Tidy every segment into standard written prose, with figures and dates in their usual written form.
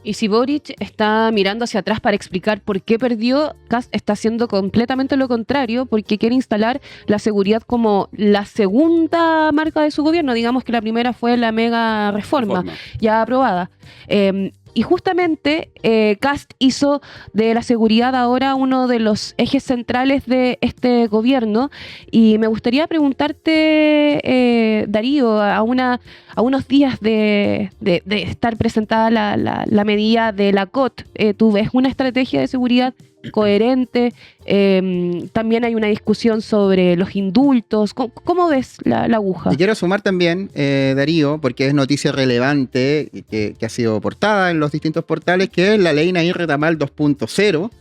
Y si Boric está mirando hacia atrás para explicar por qué perdió, Kast está haciendo completamente lo contrario, porque quiere instalar la seguridad como la segunda marca de su gobierno. Digamos que la primera fue la mega reforma, ya aprobada. Y justamente Kast hizo de la seguridad ahora uno de los ejes centrales de este gobierno. Y me gustaría preguntarte, Darío, a unos días de estar presentada la medida de la COT, ¿tú ves una estrategia de seguridad coherente? También hay una discusión sobre los indultos. ¿Cómo ves la aguja? Y quiero sumar también, Darío, porque es noticia relevante que ha sido portada en los distintos portales, que es la ley Nair Retamal 2.0.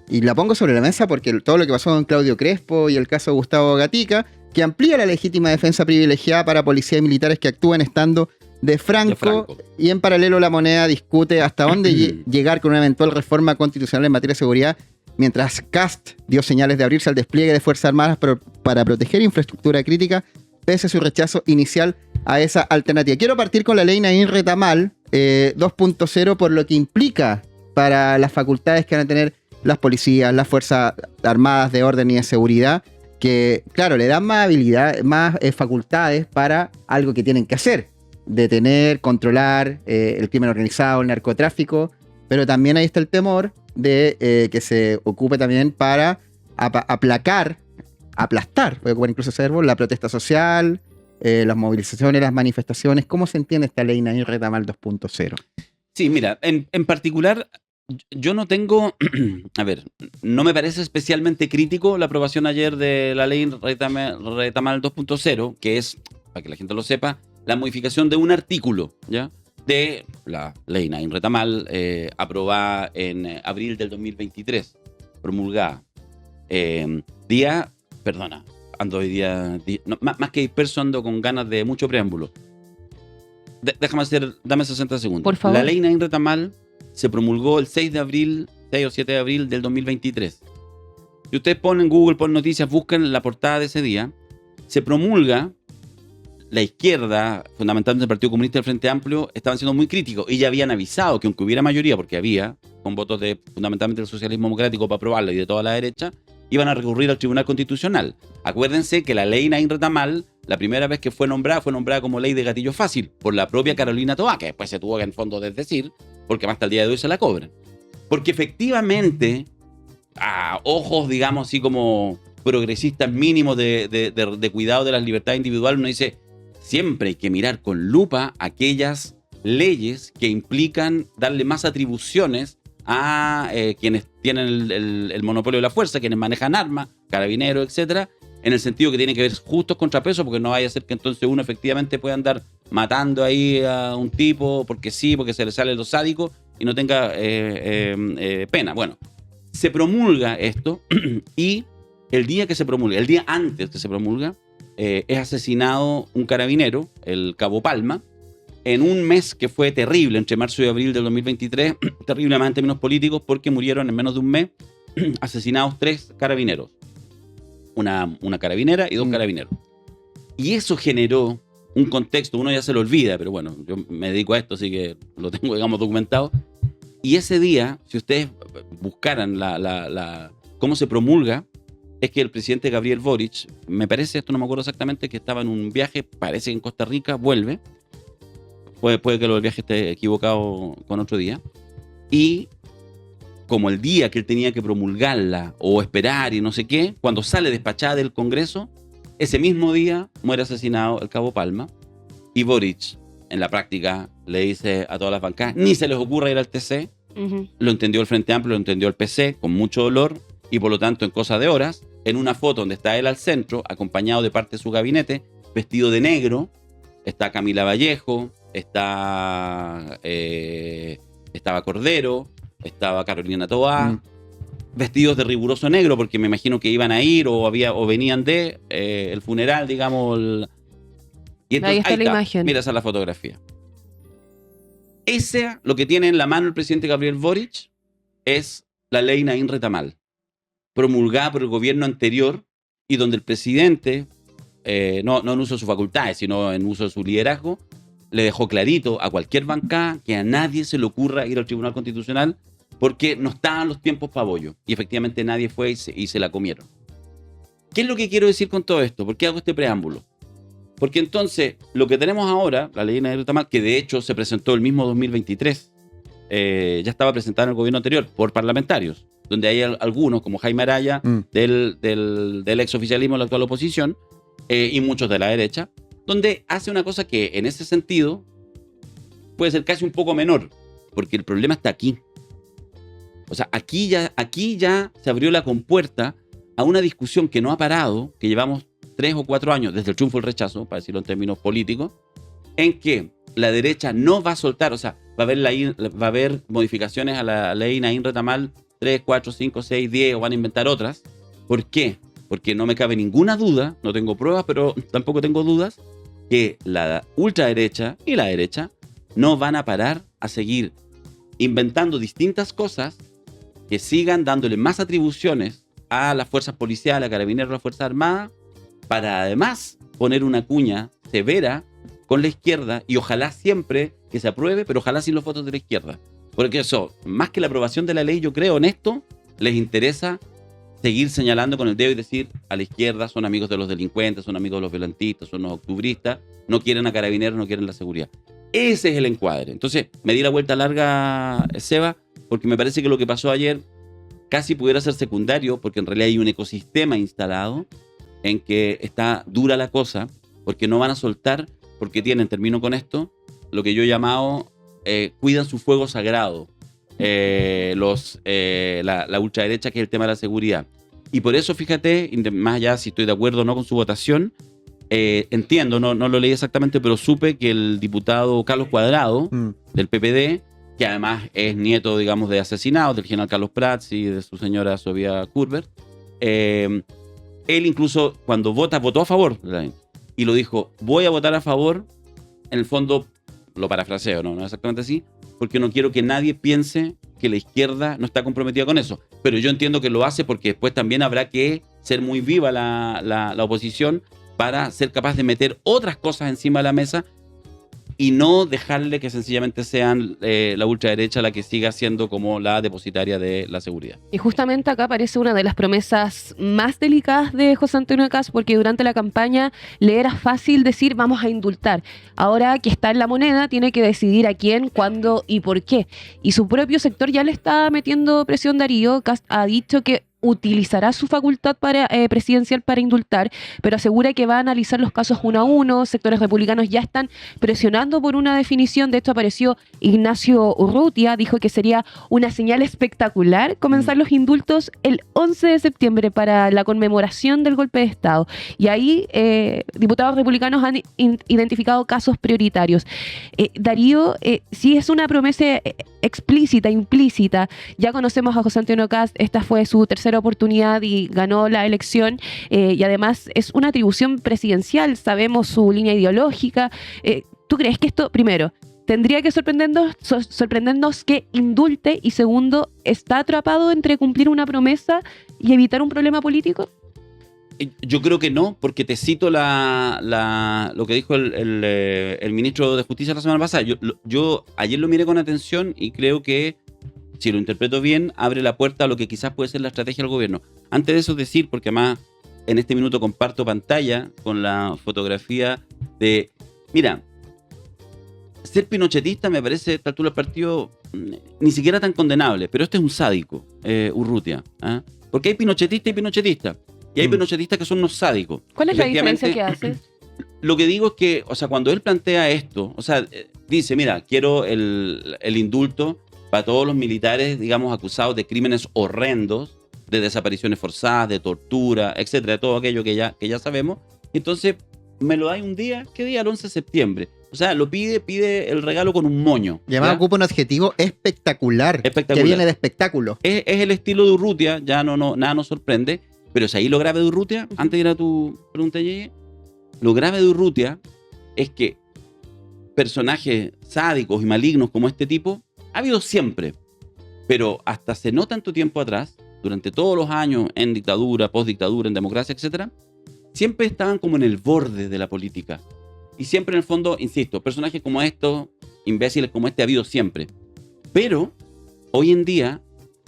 Y la pongo sobre la mesa porque todo lo que pasó con Claudio Crespo y el caso de Gustavo Gatica, que amplía la legítima defensa privilegiada para policías y militares que actúan estando de Franco. Y en paralelo la moneda discute hasta dónde llegar con una eventual reforma constitucional en materia de seguridad, mientras Kast dio señales de abrirse al despliegue de Fuerzas Armadas para proteger infraestructura crítica, pese a su rechazo inicial a esa alternativa. Quiero partir con la ley Nair Retamal 2.0 por lo que implica para las facultades que van a tener las policías, las Fuerzas Armadas de orden y de seguridad, que, claro, le dan más habilidad, más facultades para algo que tienen que hacer: detener, controlar el crimen organizado, el narcotráfico, pero también ahí está el temor de que se ocupe también para aplastar, voy a ocupar incluso ese verbo, la protesta social, las movilizaciones, las manifestaciones. ¿Cómo se entiende esta ley Nair Retamal 2.0? Sí, mira, en particular, yo no tengo, a ver, no me parece especialmente crítico la aprobación ayer de la ley Retamal 2.0, que es, para que la gente lo sepa, la modificación de un artículo, ¿ya?, de la ley Nair Retamal, aprobada en abril del 2023, promulgada. Ando hoy día no, más que disperso, ando con ganas de mucho preámbulo. Dame 60 segundos. Por favor. La ley Nair Retamal se promulgó el 6 o 7 de abril del 2023. Si ustedes ponen Google, ponen noticias, buscan la portada de ese día, se promulga. La izquierda, fundamentalmente el Partido Comunista y el Frente Amplio, estaban siendo muy críticos y ya habían avisado que aunque hubiera mayoría, porque había, con votos de fundamentalmente del socialismo democrático para aprobarla y de toda la derecha, iban a recurrir al Tribunal Constitucional. Acuérdense que la ley Nair Retamal, la primera vez que fue nombrada como ley de gatillo fácil por la propia Carolina Toá, que después se tuvo que en fondo desdecir, porque más hasta el día de hoy se la cobran. Porque efectivamente, a ojos, digamos así como progresistas mínimos de cuidado de las libertades individuales, uno dice: siempre hay que mirar con lupa aquellas leyes que implican darle más atribuciones a quienes tienen el monopolio de la fuerza, quienes manejan armas, carabineros, etcétera, en el sentido que tiene que ver justos contrapesos, porque no vaya a ser que entonces uno efectivamente pueda andar matando ahí a un tipo porque sí, porque se le sale lo sádico y no tenga pena. Bueno, se promulga esto y el día antes que se promulga, es asesinado un carabinero, el Cabo Palma, en un mes que fue terrible, entre marzo y abril del 2023, terrible más en términos políticos, porque murieron en menos de un mes asesinados 3 carabineros. Una carabinera y 2 carabineros. Y eso generó un contexto, uno ya se lo olvida, pero bueno, yo me dedico a esto, así que lo tengo, digamos, documentado. Y ese día, si ustedes buscaran cómo se promulga, es que el presidente Gabriel Boric, me parece, esto no me acuerdo exactamente, que estaba en un viaje, parece que en Costa Rica, vuelve. Puede que el viaje esté equivocado con otro día. Y como el día que él tenía que promulgarla o esperar y no sé qué, cuando sale despachada del Congreso, ese mismo día muere asesinado el Cabo Palma. Y Boric, en la práctica, le dice a todas las bancadas: ni se les ocurra ir al TC. Lo entendió el Frente Amplio, lo entendió el PC, con mucho dolor. Y por lo tanto, en cosa de horas, en una foto donde está él al centro, acompañado de parte de su gabinete, vestido de negro, está Camila Vallejo, estaba Cordero, estaba Carolina Toá, vestidos de riguroso negro, porque me imagino que iban a ir o venían de el funeral, digamos. Y entonces, ahí está la imagen. Mira, esa es la fotografía. Ese, lo que tiene en la mano el presidente Gabriel Boric, es la ley Nair Retamal, promulgada por el gobierno anterior y donde el presidente, no en uso de sus facultades, sino en uso de su liderazgo, le dejó clarito a cualquier bancada que a nadie se le ocurra ir al Tribunal Constitucional porque no estaban los tiempos para bollo. Y efectivamente nadie fue y se la comieron. ¿Qué es lo que quiero decir con todo esto? ¿Por qué hago este preámbulo? Porque entonces, lo que tenemos ahora, la ley Nair Retamal, que de hecho se presentó el mismo 2023, ya estaba presentada en el gobierno anterior por parlamentarios, donde hay algunos, como Jaime Araya, del exoficialismo, la actual oposición, y muchos de la derecha, donde hace una cosa que en ese sentido puede ser casi un poco menor, porque el problema está aquí. O sea, aquí ya se abrió la compuerta a una discusión que no ha parado, que llevamos 3 o 4 años desde el triunfo del rechazo, para decirlo en términos políticos, en que la derecha no va a soltar, o sea, va a haber modificaciones a la ley Nair Retamal 3, 4, 5, 6, 10, o van a inventar otras. ¿Por qué? Porque no me cabe ninguna duda, no tengo pruebas, pero tampoco tengo dudas, que la ultraderecha y la derecha no van a parar a seguir inventando distintas cosas que sigan dándole más atribuciones a las fuerzas policiales, a carabineros, a las fuerzas armadas, para además poner una cuña severa con la izquierda, y ojalá siempre que se apruebe, pero ojalá sin los votos de la izquierda. Porque eso, más que la aprobación de la ley, yo creo en esto, les interesa seguir señalando con el dedo y decir a la izquierda son amigos de los delincuentes, son amigos de los violentistas, son los octubristas, no quieren a carabineros, no quieren la seguridad. Ese es el encuadre. Entonces, me di la vuelta larga, Seba, porque me parece que lo que pasó ayer casi pudiera ser secundario, porque en realidad hay un ecosistema instalado en que está dura la cosa, porque no van a soltar, porque tienen, termino con esto, lo que yo he llamado, cuidan su fuego sagrado, la ultraderecha, que es el tema de la seguridad. Y por eso, fíjate, más allá si estoy de acuerdo o no con su votación, entiendo, no lo leí exactamente, pero supe que el diputado Carlos Cuadrado, del PPD, que además es nieto, digamos, de asesinados, del general Carlos Prats y de su señora Sofía Curbert, él incluso cuando votó a favor de la ley, y lo dijo, voy a votar a favor, en el fondo, lo parafraseo, no es exactamente así, porque no quiero que nadie piense que la izquierda no está comprometida con eso. Pero yo entiendo que lo hace porque después también habrá que ser muy viva la oposición para ser capaz de meter otras cosas encima de la mesa y no dejarle que sencillamente sean la ultraderecha la que siga siendo como la depositaria de la seguridad. Y justamente acá aparece una de las promesas más delicadas de José Antonio Kast, porque durante la campaña le era fácil decir vamos a indultar. Ahora que está en la moneda, tiene que decidir a quién, cuándo y por qué. Y su propio sector ya le está metiendo presión. Darío Kast ha dicho que utilizará su facultad presidencial para indultar, pero asegura que va a analizar los casos uno a uno. Sectores republicanos ya están presionando por una definición. De esto apareció Ignacio Urrutia, dijo que sería una señal espectacular comenzar los indultos el 11 de septiembre para la conmemoración del golpe de Estado. Y ahí diputados republicanos han identificado casos prioritarios. Darío, si es una promesa explícita, implícita, ya conocemos a José Antonio Kast, esta fue su tercera oportunidad y ganó la elección, y además es una atribución presidencial, sabemos su línea ideológica. ¿Tú crees que esto, primero, tendría que sorprendernos que indulte, y segundo, está atrapado entre cumplir una promesa y evitar un problema político? Yo creo que no, porque te cito lo que dijo el ministro de Justicia la semana pasada. Yo ayer lo miré con atención y creo que, si lo interpreto bien, abre la puerta a lo que quizás puede ser la estrategia del gobierno. Antes de eso decir, porque además en este minuto comparto pantalla con la fotografía de... Mira, ser pinochetista me parece, a esta altura del partido, ni siquiera tan condenable, pero este es un sádico, Urrutia. Porque hay pinochetistas y pinochetistas. Y hay pinochetistas que son unos sádicos. ¿Cuál es la diferencia que hace? Lo que digo es que, o sea, cuando él plantea esto, o sea, dice, mira, quiero el indulto para todos los militares, digamos, acusados de crímenes horrendos, de desapariciones forzadas, de tortura, etcétera, de todo aquello que ya sabemos. Entonces, me lo da un día, ¿qué día? El 11 de septiembre. O sea, lo pide el regalo con un moño. Y además ocupa un adjetivo espectacular, que viene de espectáculo. Es el estilo de Urrutia, ya nada nos sorprende, pero si ahí lo grave de Urrutia, antes de ir a tu pregunta, Yeye, lo grave de Urrutia es que personajes sádicos y malignos como este tipo ha habido siempre, pero hasta hace no tanto tiempo atrás, durante todos los años en dictadura, postdictadura, en democracia, etcétera, siempre estaban como en el borde de la política. Y siempre en el fondo, insisto, personajes como estos, imbéciles como este ha habido siempre. Pero hoy en día,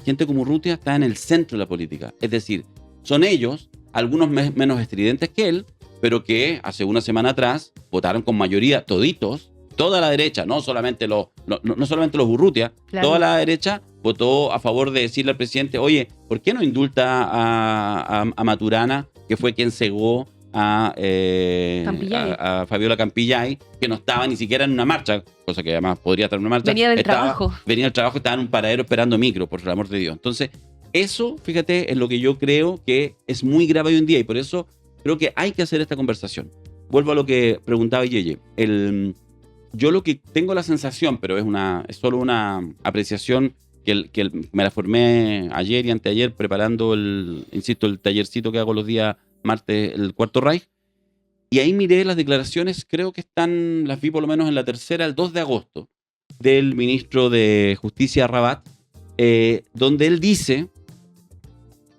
gente como Urrutia está en el centro de la política. Es decir, son ellos, algunos menos estridentes que él, pero que hace una semana atrás votaron con mayoría toditos, toda la derecha, no solamente los Urrutia, Claro. toda la derecha votó a favor de decirle al presidente, oye, ¿por qué no indulta a Maturana, que fue quien cegó Campillay. a Fabiola Campillay, que no estaba ni siquiera en una marcha, cosa que además podría estar en una marcha? Venía del trabajo. Venía del trabajo, estaba en un paradero esperando micro, por el amor de Dios. Entonces, eso, fíjate, es lo que yo creo que es muy grave hoy en día y por eso creo que hay que hacer esta conversación. Vuelvo a lo que preguntaba Yeye. Yo lo que tengo la sensación, pero es solo una apreciación que me la formé ayer y anteayer preparando el tallercito que hago los días martes, el Cuarto Reich. Y ahí miré las declaraciones, creo que las vi por lo menos en la tercera, el 2 de agosto, del ministro de Justicia Rabat, donde él dice,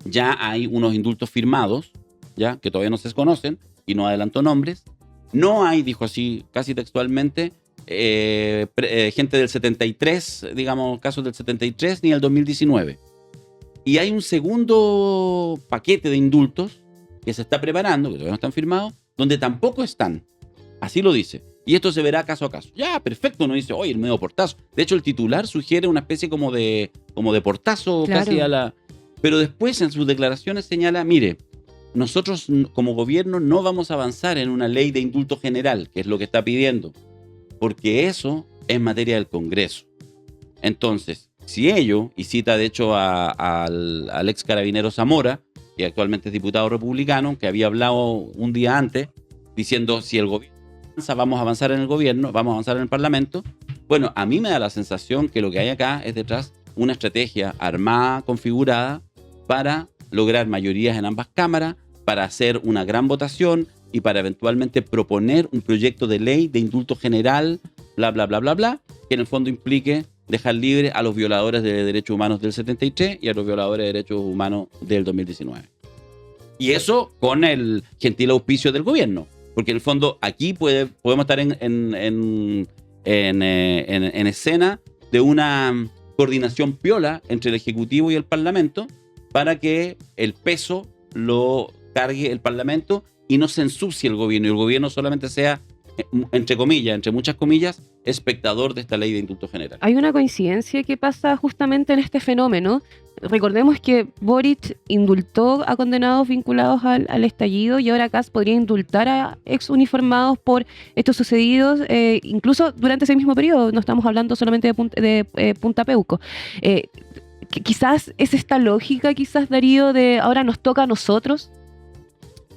ya hay unos indultos firmados, ya que todavía no se conocen, y no adelantó nombres. No hay, dijo así casi textualmente, gente del 73, digamos, casos del 73, ni del 2019. Y hay un segundo paquete de indultos que se está preparando, que todavía no están firmados, donde tampoco están. Así lo dice. Y esto se verá caso a caso. Ya, perfecto, uno dice, oye, el medio portazo. De hecho, el titular sugiere una especie como de portazo, Claro. casi a la... Pero después en sus declaraciones señala, mire, nosotros como gobierno no vamos a avanzar en una ley de indulto general, que es lo que está pidiendo, porque eso es materia del Congreso. Entonces, si ello, y cita de hecho al ex carabinero Zamora, que actualmente es diputado republicano, que había hablado un día antes, diciendo si el gobierno avanza, vamos a avanzar en el gobierno, vamos a avanzar en el Parlamento. Bueno, a mí me da la sensación que lo que hay acá es detrás una estrategia armada, configurada, para lograr mayorías en ambas cámaras, para hacer una gran votación y para eventualmente proponer un proyecto de ley de indulto general, bla, bla, bla, bla, bla, que en el fondo implique dejar libre a los violadores de derechos humanos del 73 y a los violadores de derechos humanos del 2019. Y eso con el gentil auspicio del gobierno, porque en el fondo aquí podemos estar en escena de una coordinación piola entre el Ejecutivo y el Parlamento para que el peso lo cargue el Parlamento y no se ensucie el gobierno, y el gobierno solamente sea, entre comillas, entre muchas comillas, espectador de esta ley de indulto general. Hay una coincidencia que pasa justamente en este fenómeno. Recordemos que Boric indultó a condenados vinculados al estallido y ahora Kast podría indultar a ex uniformados por estos sucedidos, incluso durante ese mismo periodo. No estamos hablando solamente de Punta Peuco. Quizás es esta lógica, quizás, Darío, de ahora nos toca a nosotros.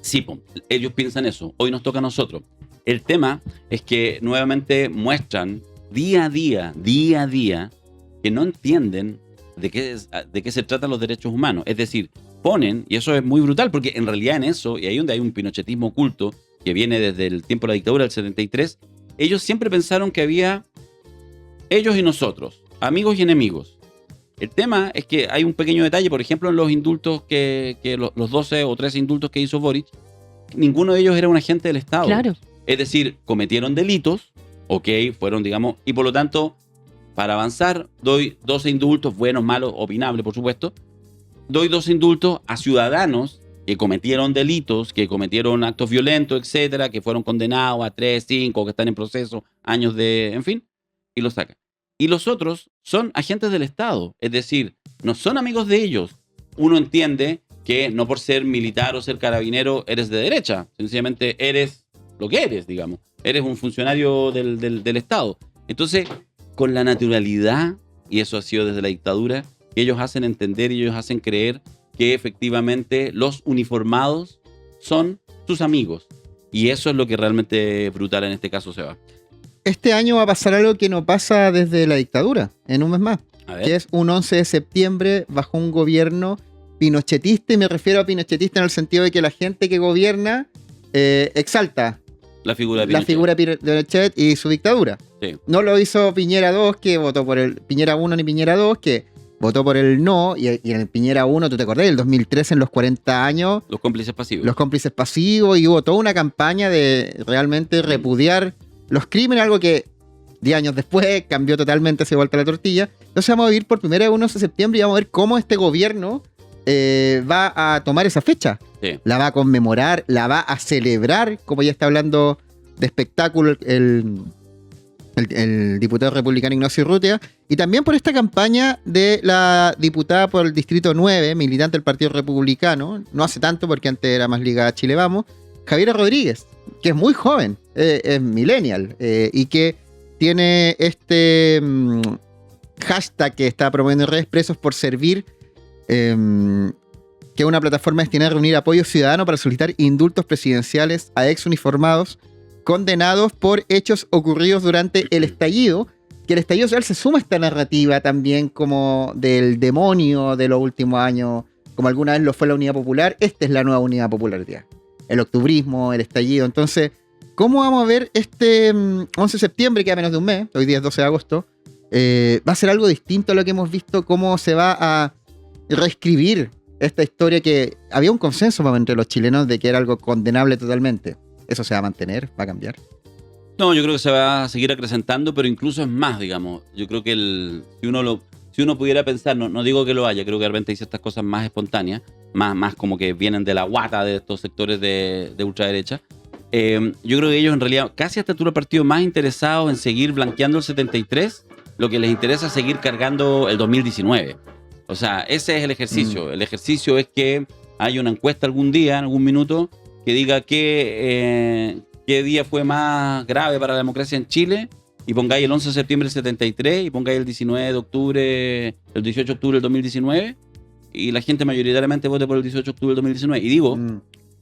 Sí, ellos piensan eso. Hoy nos toca a nosotros. El tema es que nuevamente muestran día a día, que no entienden de qué se tratan los derechos humanos. Es decir, ponen, y eso es muy brutal, porque en realidad en eso, y ahí donde hay un pinochetismo oculto, que viene desde el tiempo de la dictadura del 73, ellos siempre pensaron que había ellos y nosotros, amigos y enemigos. El tema es que hay un pequeño detalle, por ejemplo, en los indultos los 12 o 13 indultos que hizo Boric, ninguno de ellos era un agente del Estado. Claro. Es decir, cometieron delitos, ok, fueron, digamos, y por lo tanto, para avanzar, doy 12 indultos, buenos, malos, opinables, por supuesto. Doy 12 indultos a ciudadanos que cometieron delitos, que cometieron actos violentos, etcétera, que fueron condenados a 3, 5, que están en proceso, años de, en fin, y los sacan. Y los otros son agentes del Estado, es decir, no son amigos de ellos. Uno entiende que no por ser militar o ser carabinero eres de derecha, sencillamente eres lo que eres, digamos. Eres un funcionario del Estado. Entonces, con la naturalidad, y eso ha sido desde la dictadura, que ellos hacen entender y ellos hacen creer que efectivamente los uniformados son sus amigos. Y eso es lo que realmente brutal en este caso se va. Este año va a pasar algo que no pasa desde la dictadura, en un mes más. A ver. Que es un 11 de septiembre bajo un gobierno pinochetista, y me refiero a pinochetista en el sentido de que la gente que gobierna exalta La figura de la figura de Pinochet y su dictadura. Sí. No lo hizo Piñera 2, que votó por el Piñera 1 ni Piñera 2, que votó por el no, y en el Piñera 1, ¿tú te acordás? El 2013, en los 40 años, Los cómplices pasivos. los cómplices pasivos, y hubo toda una campaña de realmente repudiar los crímenes, algo que 10 años después cambió totalmente, se vuelta la tortilla. Entonces vamos a vivir por primera vez el 11 de septiembre y vamos a ver cómo este gobierno va a tomar esa fecha. Sí. La va a conmemorar, la va a celebrar, como ya está hablando de espectáculo el diputado republicano Ignacio Urrutia, y también por esta campaña de la diputada por el Distrito 9, militante del Partido Republicano, no hace tanto porque antes era más ligada a Chile Vamos, Javiera Rodríguez, que es muy joven, es millennial, y que tiene este hashtag que está promoviendo en redes, Presos por Servir, que es una plataforma destinada a reunir apoyo ciudadano para solicitar indultos presidenciales a ex uniformados condenados por hechos ocurridos durante el estallido, que el estallido social se suma a esta narrativa también como del demonio de los últimos años, como alguna vez lo fue la Unidad Popular. Esta es la nueva Unidad Popular, ya. El octubrismo, el estallido. Entonces, ¿cómo vamos a ver este 11 de septiembre, que a menos de un mes, hoy día es 12 de agosto, va a ser algo distinto a lo que hemos visto, cómo se va a reescribir esta historia que había un consenso entre los chilenos de que era algo condenable totalmente? ¿Eso se va a mantener? ¿Va a cambiar? No, yo creo que se va a seguir acrecentando, pero incluso es más, digamos. Yo creo que si uno pudiera pensar, no digo que lo haya, creo que de repente dice estas cosas más espontáneas, más como que vienen de la guata de estos sectores de ultraderecha. Yo creo que ellos en realidad, casi hasta tú el partido más interesados en seguir blanqueando el 73, lo que les interesa es seguir cargando el 2019. O sea, ese es el ejercicio. El ejercicio es que haya una encuesta algún día, en algún minuto, que diga qué día fue más grave para la democracia en Chile, y pongáis el 11 de septiembre del 73 y pongáis el 19 de octubre, el 18 de octubre del 2019, y la gente mayoritariamente vote por el 18 de octubre del 2019. Y digo,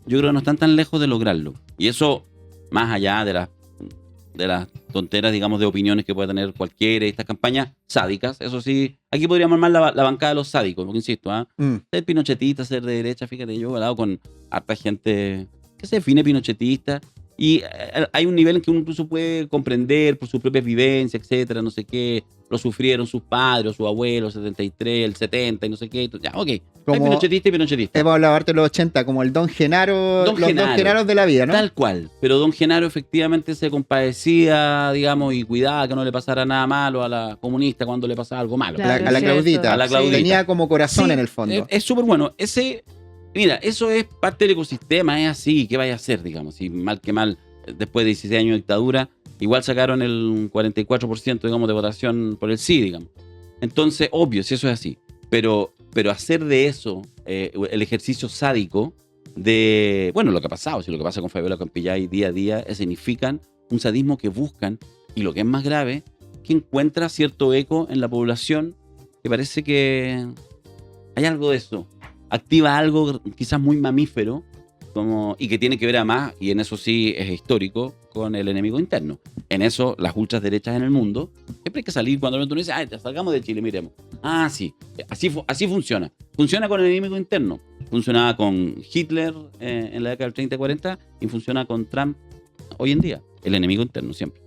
yo creo que no están tan lejos de lograrlo. Y eso, más allá de las tonteras, digamos, de opiniones que pueda tener cualquiera, estas campañas sádicas, eso sí, aquí podríamos armar la bancada de los sádicos, porque insisto, ser pinochetista, ser de derecha, fíjate, yo he hablado con harta gente que se define pinochetista, y hay un nivel en que uno incluso puede comprender por sus propias vivencias, etcétera, no sé qué, lo sufrieron sus padres, sus abuelos, el 73, el 70 y no sé qué, ya, ok, Como hay pinochetista y pinochetista. Hemos hablado harto de los 80, como el Don Genaro, los Don Genaros de la vida, ¿no? Tal cual, pero Don Genaro efectivamente se compadecía, digamos, y cuidaba que no le pasara nada malo a la comunista cuando le pasaba algo malo. Claro, a la Claudita. A la Claudita. Tenía como corazón Sí, en el fondo. Es súper bueno. Mira, eso es parte del ecosistema, es así. ¿Qué vaya a hacer, digamos? Si mal que mal, después de 16 años de dictadura, igual sacaron el 44%, digamos, de votación por el sí, digamos. Entonces, obvio, si eso es así. Pero hacer de eso el ejercicio sádico de, bueno, lo que ha pasado, si lo que pasa con Fabiola Campillay día a día, significan un sadismo que buscan, y lo que es más grave, que encuentra cierto eco en la población, que parece que hay algo de eso. Activa algo quizás muy mamífero, y que tiene que ver además, y en eso sí es histórico, con el enemigo interno. En eso, las ultraderechas en el mundo, siempre hay que salir cuando uno dice, salgamos de Chile, miremos. Sí, así funciona. Funciona con el enemigo interno. Funcionaba con Hitler en la década del 30-40 y funciona con Trump hoy en día. El enemigo interno siempre.